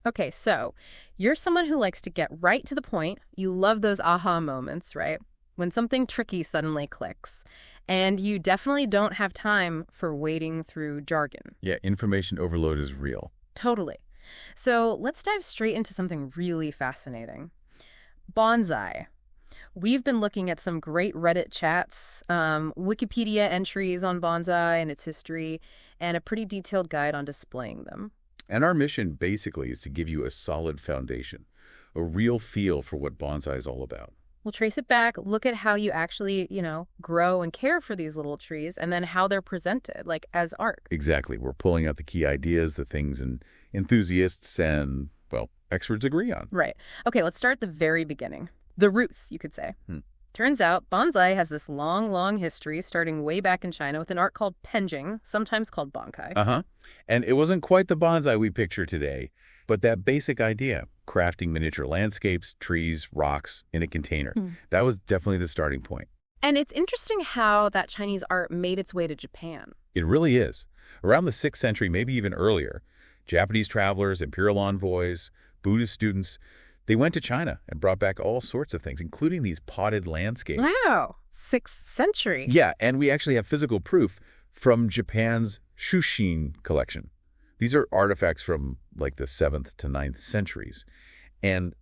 Okay, so you're someone who likes to get right to the point. You love those aha moments, right? When something tricky suddenly clicks. And you definitely don't have time for wading through jargon. Yeah, information overload is real. Totally. So let's dive straight into something really fascinating. Bonsai. We've been looking at some great Reddit chats, Wikipedia entries on bonsai and its history, and a pretty detailed guide on displaying them. And our mission basically is to give you a solid foundation, a real feel for what bonsai is all about. We'll trace it back, look at how you actually, grow and care for these little trees, and then how they're presented, like as art. Exactly. We're pulling out the key ideas, the things enthusiasts and, well, experts agree on. Right. Okay, let's start at the very beginning. The roots, you could say. Turns out bonsai has this long, long history starting way back in China with an art called penjing, sometimes called bonkai. Uh-huh. And it wasn't quite the bonsai we picture today, but that basic idea, crafting miniature landscapes, trees, rocks in a container, that was definitely the starting point. And it's interesting how that Chinese art made its way to Japan. It really is. Around the 6th century, maybe even earlier, Japanese travelers, imperial envoys, Buddhist students, they went to China and brought back all sorts of things, including these potted landscapes. Wow, 6th century. Yeah, and we actually have physical proof from Japan's Shushin collection. These are artifacts from like the 7th to 9th centuries, and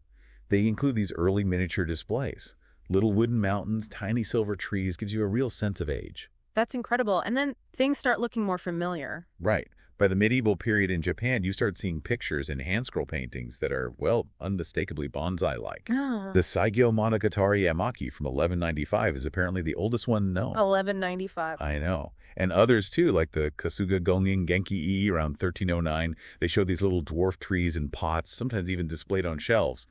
they include these early miniature displays. Little wooden mountains, tiny silver trees, gives you a real sense of age. That's incredible. And then things start looking more familiar. Right. By the medieval period in Japan, you start seeing pictures and hand-scroll paintings that are, well, unmistakably bonsai-like. Ah. The Saigyo Monogatari Emaki from 1195 is apparently the oldest one known. 1195. I know. And others, too, like the Kasuga Gongin Genki-i around 1309. They show these little dwarf trees in pots, sometimes even displayed on shelves.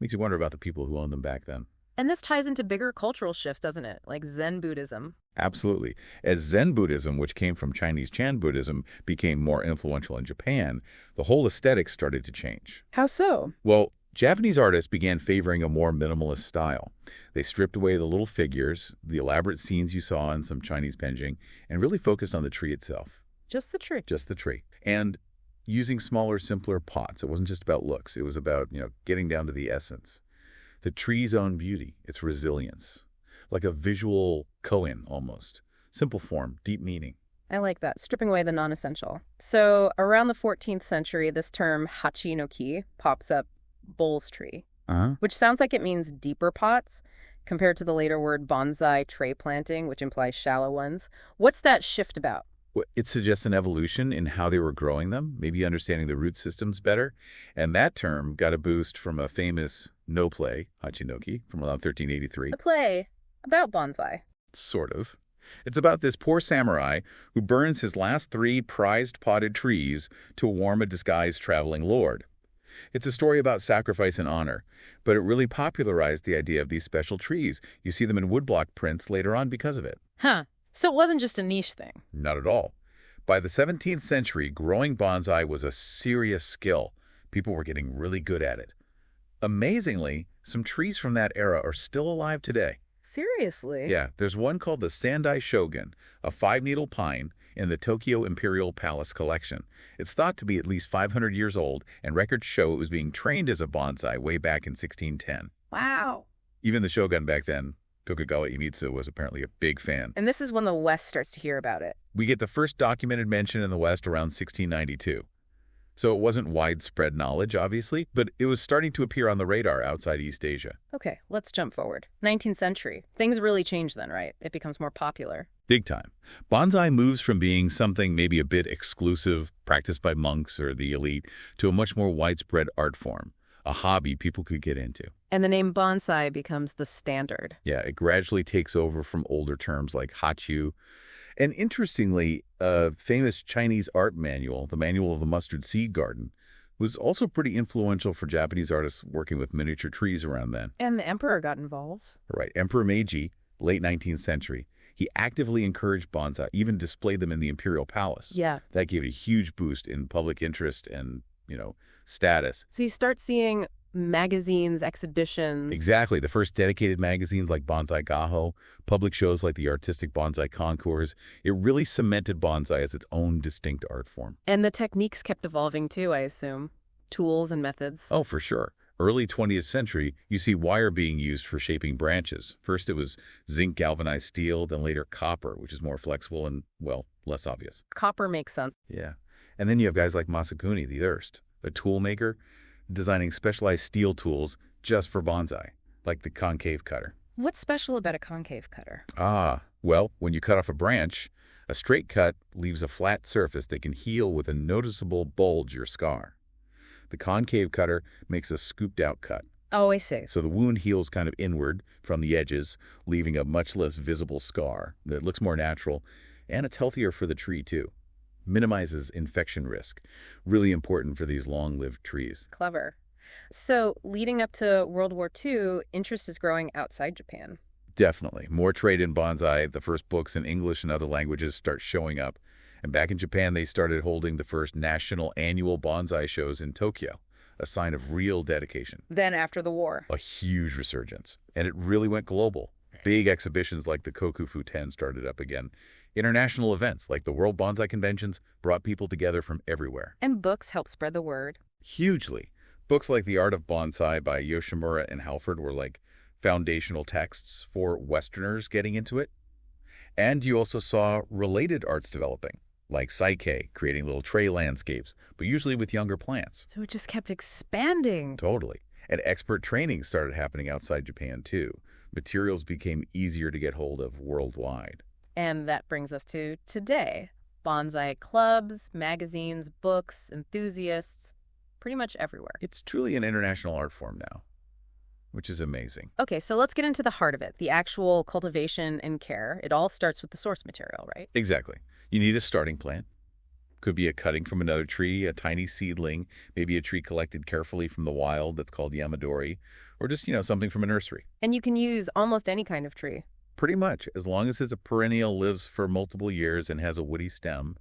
Makes you wonder about the people who owned them back then. And this ties into bigger cultural shifts, doesn't it? Like Zen Buddhism. Absolutely. As Zen Buddhism, which came from Chinese Chan Buddhism, became more influential in Japan, the whole aesthetic started to change. How so? Well, Japanese artists began favoring a more minimalist style. They stripped away the little figures, the elaborate scenes you saw in some Chinese penjing, and really focused on the tree itself. Just the tree. Just the tree. And using smaller, simpler pots. It wasn't just about looks. It was about, getting down to the essence. The tree's own beauty, its resilience. Like a visual koan, almost. Simple form, deep meaning. I like that, stripping away the non-essential. So around the 14th century, this term hachi no ki pops up, bowls tree, which sounds like it means deeper pots, compared to the later word bonsai, tray planting, which implies shallow ones. What's that shift about? Well, it suggests an evolution in how they were growing them, maybe understanding the root systems better. And that term got a boost from a famous no play, Hachinoki, from around 1383. A play about bonsai. Sort of. It's about this poor samurai who burns his last 3 prized potted trees to warm a disguised traveling lord. It's a story about sacrifice and honor, but it really popularized the idea of these special trees. You see them in woodblock prints later on because of it. Huh. So it wasn't just a niche thing. Not at all. By the 17th century, growing bonsai was a serious skill. People were getting really good at it. Amazingly, some trees from that era are still alive today. Seriously? Yeah, there's one called the Sandai Shogun, a 5-needle pine, in the Tokyo Imperial Palace collection. It's thought to be at least 500 years old, and records show it was being trained as a bonsai way back in 1610. Wow. Even the shogun back then, Tokugawa Iemitsu, was apparently a big fan. And this is when the West starts to hear about it. We get the first documented mention in the West around 1692. So it wasn't widespread knowledge, obviously, but it was starting to appear on the radar outside East Asia. Okay, let's jump forward. 19th century. Things really change then, right? It becomes more popular. Big time. Bonsai moves from being something maybe a bit exclusive, practiced by monks or the elite, to a much more widespread art form, a hobby people could get into. And the name bonsai becomes the standard. Yeah, it gradually takes over from older terms like hachu. And interestingly, a famous Chinese art manual, the Manual of the Mustard Seed Garden, was also pretty influential for Japanese artists working with miniature trees around then. And the emperor got involved. Right. Emperor Meiji, late 19th century, he actively encouraged bonsai, even displayed them in the imperial palace. Yeah. That gave it a huge boost in public interest and, status. So you start seeing magazines, exhibitions. Exactly. The first dedicated magazines like Bonsai Gaho, public shows like the Artistic Bonsai Concours, it really cemented bonsai as its own distinct art form. And the techniques kept evolving too, I assume. tools and methods. Oh, for sure. Early 20th century, you see wire being used for shaping branches. First it was zinc galvanized steel, then later copper, which is more flexible and, well, less obvious. Copper makes sense. Yeah. And then you have guys like Masakuni, the Erst, a tool maker, designing specialized steel tools just for bonsai, like the concave cutter. What's special about a concave cutter? Well, when you cut off a branch, a straight cut leaves a flat surface that can heal with a noticeable bulge or scar. The concave cutter makes a scooped-out cut. Oh, I see. So the wound heals kind of inward from the edges, leaving a much less visible scar that looks more natural, and it's healthier for the tree, too. Minimizes infection risk. Really important for these long-lived trees. Clever. So, leading up to World War II, interest is growing outside Japan. Definitely. More trade in bonsai. The first books in English and other languages start showing up. And back in Japan, they started holding the first national annual bonsai shows in Tokyo, a sign of real dedication. Then after the war. A huge resurgence. And it really went global. Big exhibitions like the Kokufu 10 started up again. International events like the World Bonsai Conventions brought people together from everywhere. And books help spread the word. Hugely. Books like The Art of Bonsai by Yoshimura and Halford were like foundational texts for Westerners getting into it. And you also saw related arts developing, like Saike, creating little tray landscapes, but usually with younger plants. So it just kept expanding. Totally. And expert training started happening outside Japan, too. Materials became easier to get hold of worldwide. And that brings us to today. Bonsai clubs, magazines, books, enthusiasts, pretty much everywhere. It's truly an international art form now, which is amazing. Okay, so let's get into the heart of it, the actual cultivation and care. It all starts with the source material, right? Exactly. You need a starting plant. Could be a cutting from another tree, a tiny seedling, maybe a tree collected carefully from the wild that's called yamadori, or just, something from a nursery. And you can use almost any kind of tree. Pretty much. As long as it's a perennial, lives for multiple years, and has a woody stem,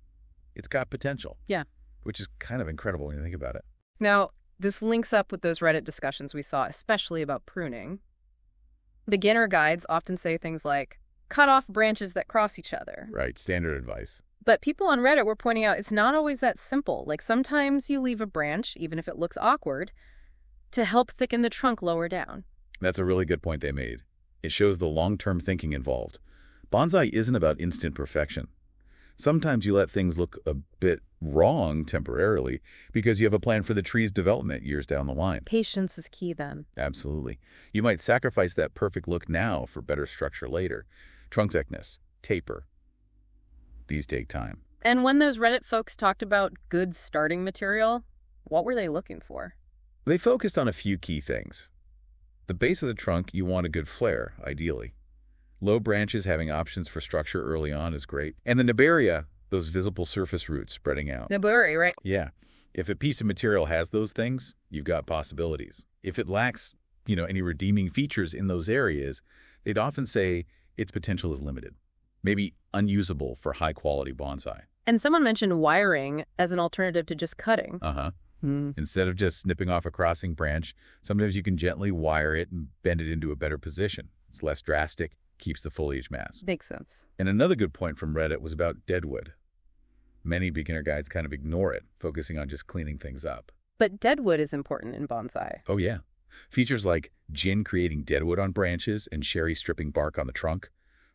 it's got potential. Yeah. Which is kind of incredible when you think about it. Now, this links up with those Reddit discussions we saw, especially about pruning. Beginner guides often say things like, cut off branches that cross each other. Right, standard advice. But people on Reddit were pointing out it's not always that simple. Like sometimes you leave a branch, even if it looks awkward, to help thicken the trunk lower down. That's a really good point they made. It shows the long-term thinking involved. Bonsai isn't about instant perfection. Sometimes you let things look a bit wrong temporarily because you have a plan for the tree's development years down the line. Patience is key then. Absolutely. You might sacrifice that perfect look now for better structure later. Trunk thickness, taper. These take time. And when those Reddit folks talked about good starting material, what were they looking for? They focused on a few key things. The base of the trunk, you want a good flare, ideally. Low branches having options for structure early on is great. And the nabaria, those visible surface roots spreading out. Naburi, right? Yeah. If a piece of material has those things, you've got possibilities. If it lacks, any redeeming features in those areas, they'd often say its potential is limited. Maybe unusable for high-quality bonsai. And someone mentioned wiring as an alternative to just cutting. Instead of just snipping off a crossing branch, sometimes you can gently wire it and bend it into a better position. It's less drastic, keeps the foliage mass. Makes sense. And another good point from Reddit was about deadwood. Many beginner guides kind of ignore it, focusing on just cleaning things up. But deadwood is important in bonsai. Oh, yeah. Features like gin creating deadwood on branches and sherry stripping bark on the trunk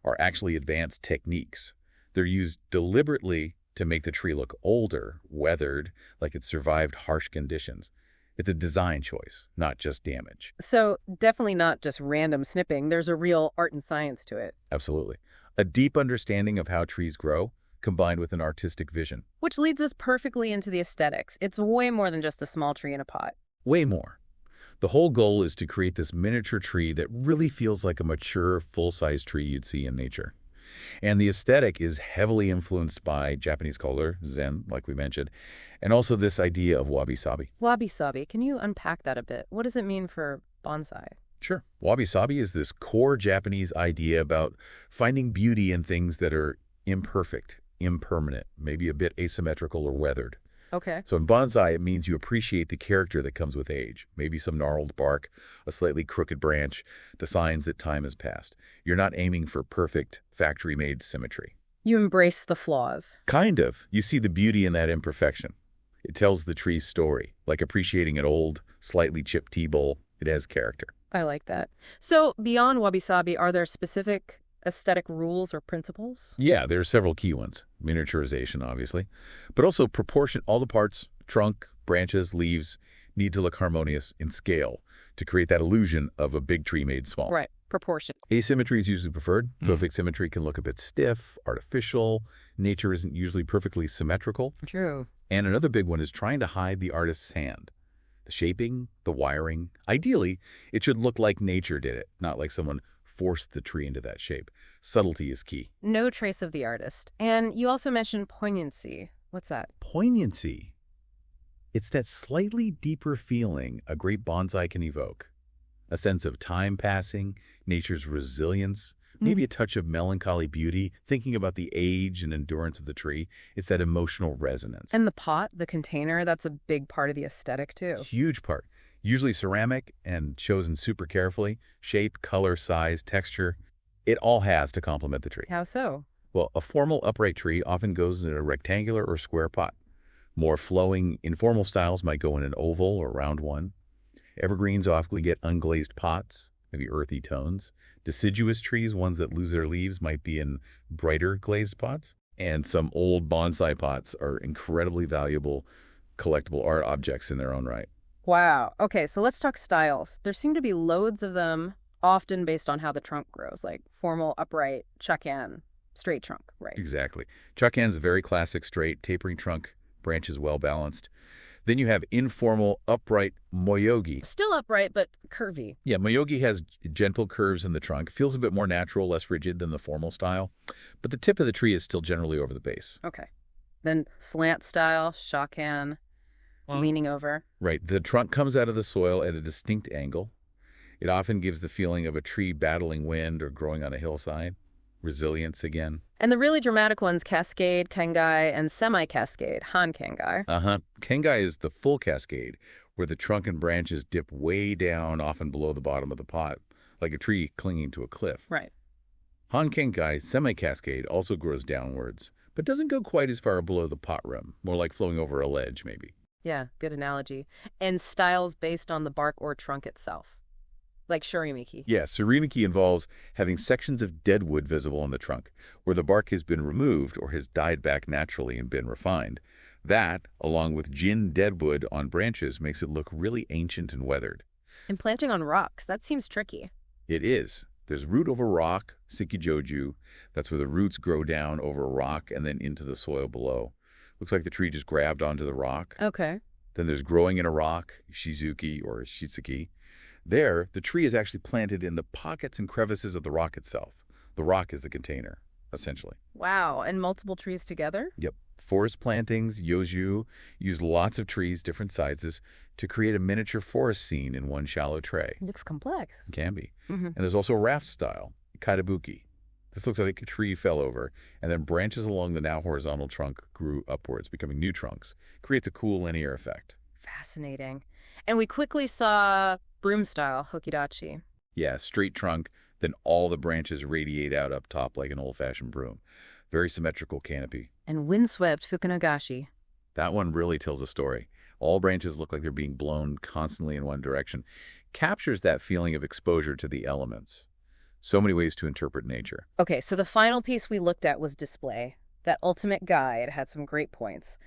are actually advanced techniques. They're used deliberately to make the tree look older, weathered, like it survived harsh conditions. It's a design choice, not just damage. So definitely not just random snipping. There's a real art and science to it. Absolutely. A deep understanding of how trees grow, combined with an artistic vision. Which leads us perfectly into the aesthetics. It's way more than just a small tree in a pot. Way more. The whole goal is to create this miniature tree that really feels like a mature, full-size tree you'd see in nature. And the aesthetic is heavily influenced by Japanese culture, Zen, like we mentioned, and also this idea of wabi-sabi. Wabi-sabi, can you unpack that a bit? What does it mean for bonsai? Sure. Wabi-sabi is this core Japanese idea about finding beauty in things that are imperfect, impermanent, maybe a bit asymmetrical or weathered. Okay. So in bonsai, it means you appreciate the character that comes with age. Maybe some gnarled bark, a slightly crooked branch, the signs that time has passed. You're not aiming for perfect, factory-made symmetry. You embrace the flaws. Kind of. You see the beauty in that imperfection. It tells the tree's story, like appreciating an old, slightly chipped tea bowl. It has character. I like that. So beyond wabi-sabi, are there specific aesthetic rules or principles? Yeah, there are several key ones. Miniaturization, obviously, but also proportion. All the parts, trunk, branches, leaves, need to look harmonious in scale to create that illusion of a big tree made small. Right, proportion. Asymmetry is usually preferred. Perfect symmetry can look a bit stiff, artificial. Nature isn't usually perfectly symmetrical. True. And another big one is trying to hide the artist's hand. The shaping, the wiring. Ideally, it should look like nature did it, not like someone forced the tree into that shape. Subtlety is key. No trace of the artist. And you also mentioned poignancy. What's that? Poignancy. It's that slightly deeper feeling a great bonsai can evoke. A sense of time passing, nature's resilience, maybe a touch of melancholy beauty, thinking about the age and endurance of the tree. It's that emotional resonance. And the pot, the container, that's a big part of the aesthetic too. Huge part. Usually ceramic and chosen super carefully. Shape, color, size, texture. It all has to complement the tree. How so? Well, a formal upright tree often goes in a rectangular or square pot. More flowing, informal styles might go in an oval or round one. Evergreens often get unglazed pots, maybe earthy tones. Deciduous trees, ones that lose their leaves, might be in brighter glazed pots. And some old bonsai pots are incredibly valuable collectible art objects in their own right. Wow. Okay, so let's talk styles. There seem to be loads of them, often based on how the trunk grows, like formal, upright, chuck-in, straight trunk, right? Exactly. Chuck-in is a very classic straight, tapering trunk, branches well balanced. Then you have informal, upright moyogi. Still upright, but curvy. Yeah, moyogi has gentle curves in the trunk. Feels a bit more natural, less rigid than the formal style. But the tip of the tree is still generally over the base. Okay. Then slant style, shock-in, leaning over. Right. The trunk comes out of the soil at a distinct angle. It often gives the feeling of a tree battling wind or growing on a hillside. Resilience again. And the really dramatic ones, cascade, kengai, and semi-cascade, han kengai. Kengai is the full cascade, where the trunk and branches dip way down, often below the bottom of the pot, like a tree clinging to a cliff. Right. Han kengai, semi-cascade, also grows downwards, but doesn't go quite as far below the pot rim, more like flowing over a ledge, maybe. Yeah, good analogy. And styles based on the bark or trunk itself. Like shirimiki. Yeah, shirimiki involves having sections of dead wood visible on the trunk, where the bark has been removed or has died back naturally and been refined. That, along with jin deadwood on branches, makes it look really ancient and weathered. And planting on rocks, that seems tricky. It is. There's root over rock, sikijoju. That's where the roots grow down over a rock and then into the soil below. Looks like the tree just grabbed onto the rock. Okay. Then there's growing in a rock, shizuki or shitsuki. There, the tree is actually planted in the pockets and crevices of the rock itself. The rock is the container, essentially. Wow, and multiple trees together? Yep. Forest plantings, yoju, use lots of trees, different sizes, to create a miniature forest scene in one shallow tray. Looks complex. It can be. And there's also raft style, katabuki. This looks like a tree fell over, and then branches along the now horizontal trunk grew upwards, becoming new trunks. Creates a cool linear effect. Fascinating. And we quickly saw broom style, hokidachi. Yeah, straight trunk, then all the branches radiate out up top like an old-fashioned broom. Very symmetrical canopy. And windswept fukunagashi. That one really tells a story. All branches look like they're being blown constantly in one direction. Captures that feeling of exposure to the elements. So many ways to interpret nature. Okay, so the final piece we looked at was display. That ultimate guide had some great points.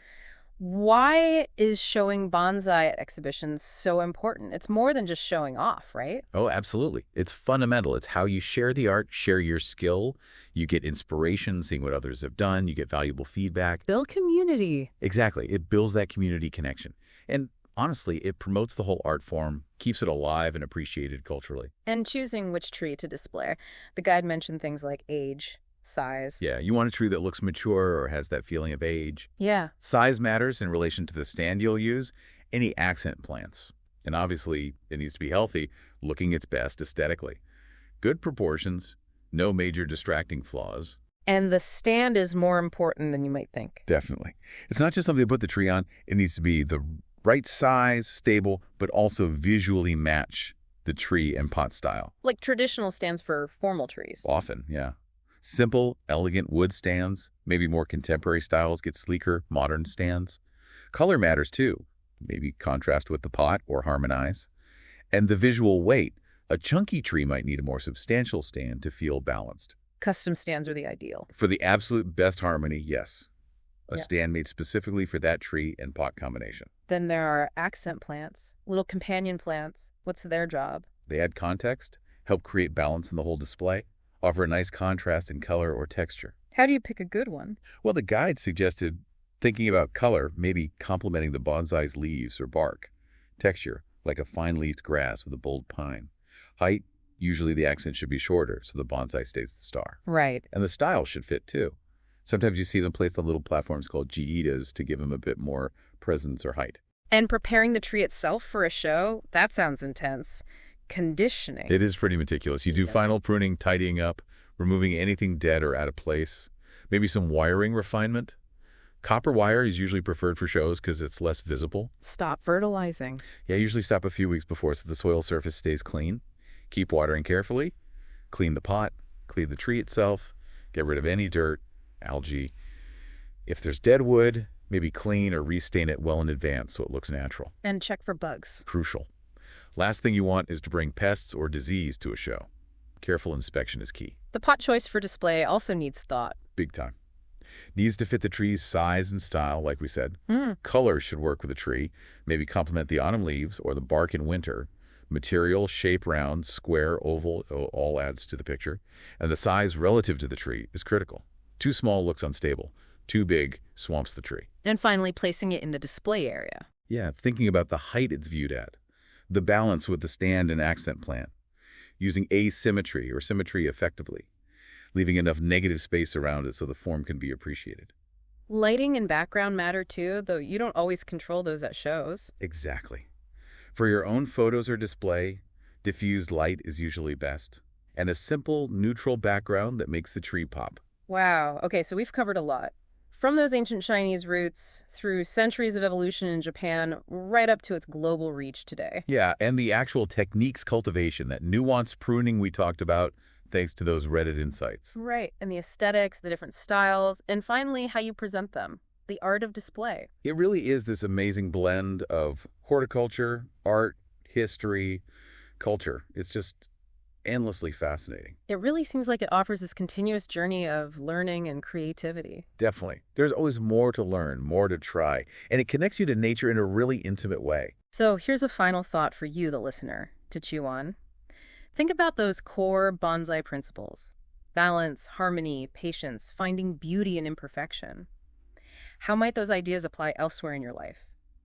Why is showing bonsai at exhibitions so important? It's more than just showing off, right? Oh, absolutely. It's fundamental. It's how you share the art, share your skill. You get inspiration, seeing what others have done. You get valuable feedback. Build community. Exactly. It builds that community connection. And honestly, it promotes the whole art form, keeps it alive and appreciated culturally. And choosing which tree to display. The guide mentioned things like age, size. Yeah, you want a tree that looks mature or has that feeling of age. Yeah. Size matters in relation to the stand you'll use. Any accent plants. And obviously, it needs to be healthy, looking its best aesthetically. Good proportions, no major distracting flaws. And the stand is more important than you might think. Definitely. It's not just something to put the tree on. It needs to be the right size, stable, but also visually match the tree and pot style. Like traditional stands for formal trees. Often, yeah. Simple, elegant wood stands, maybe more contemporary styles get sleeker, modern stands. Color matters too. Maybe contrast with the pot or harmonize. And the visual weight. A chunky tree might need a more substantial stand to feel balanced. Custom stands are the ideal. For the absolute best harmony, yes. A Yeah. stand made specifically for that tree and pot combination. Then there are accent plants, little companion plants. What's their job? They add context, help create balance in the whole display, offer a nice contrast in color or texture. How do you pick a good one? Well, the guide suggested thinking about color, maybe complementing the bonsai's leaves or bark. Texture, like a fine-leafed grass with a bold pine. Height, usually the accent should be shorter, so the bonsai stays the star. Right. And the style should fit, too. Sometimes you see them placed on little platforms called jiitas to give them a bit more presence or height. And preparing the tree itself for a show? That sounds intense. Conditioning. It is pretty meticulous. You do final pruning, tidying up, removing anything dead or out of place. Maybe some wiring refinement. Copper wire is usually preferred for shows because it's less visible. Stop fertilizing. Yeah, usually stop a few weeks before so the soil surface stays clean. Keep watering carefully. Clean the pot. Clean the tree itself. Get rid of any dirt, algae. If there's dead wood, maybe clean or restain it well in advance so it looks natural. And check for bugs. Crucial. Last thing you want is to bring pests or disease to a show. Careful inspection is key. The pot choice for display also needs thought. Big time. Needs to fit the tree's size and style, like we said. Mm. Color should work with the tree, maybe complement the autumn leaves or the bark in winter. Material, shape, round, square, oval, all adds to the picture. And the size relative to the tree is critical. Too small looks unstable. Too big swamps the tree. And finally, placing it in the display area. Yeah, thinking about the height it's viewed at. The balance with the stand and accent plant. Using asymmetry or symmetry effectively. Leaving enough negative space around it so the form can be appreciated. Lighting and background matter too, though you don't always control those at shows. Exactly. For your own photos or display, diffused light is usually best. And a simple, neutral background that makes the tree pop. Wow. Okay, so we've covered a lot. From those ancient Chinese roots, through centuries of evolution in Japan, right up to its global reach today. Yeah, and the actual techniques cultivation, that nuanced pruning we talked about, thanks to those Reddit insights. Right, and the aesthetics, the different styles, and finally how you present them, the art of display. It really is this amazing blend of horticulture, art, history, culture. It's just endlessly fascinating. It really seems like it offers this continuous journey of learning and creativity. Definitely. There's always more to learn, more to try, and it connects you to nature in a really intimate way. So here's a final thought for you, the listener, to chew on. Think about those core bonsai principles: balance, harmony, patience, finding beauty in imperfection. How might those ideas apply elsewhere in your life?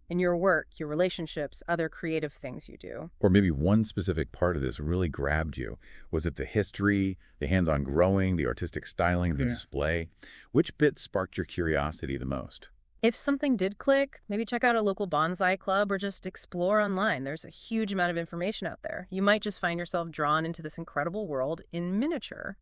In your work, your relationships, other creative things you do? Or maybe one specific part of this really grabbed you. Was it the history, the hands-on growing, the artistic styling, the display? Which bit sparked your curiosity the most? If something did click, maybe check out a local bonsai club or just explore online. There's a huge amount of information out there. You might just find yourself drawn into this incredible world in miniature.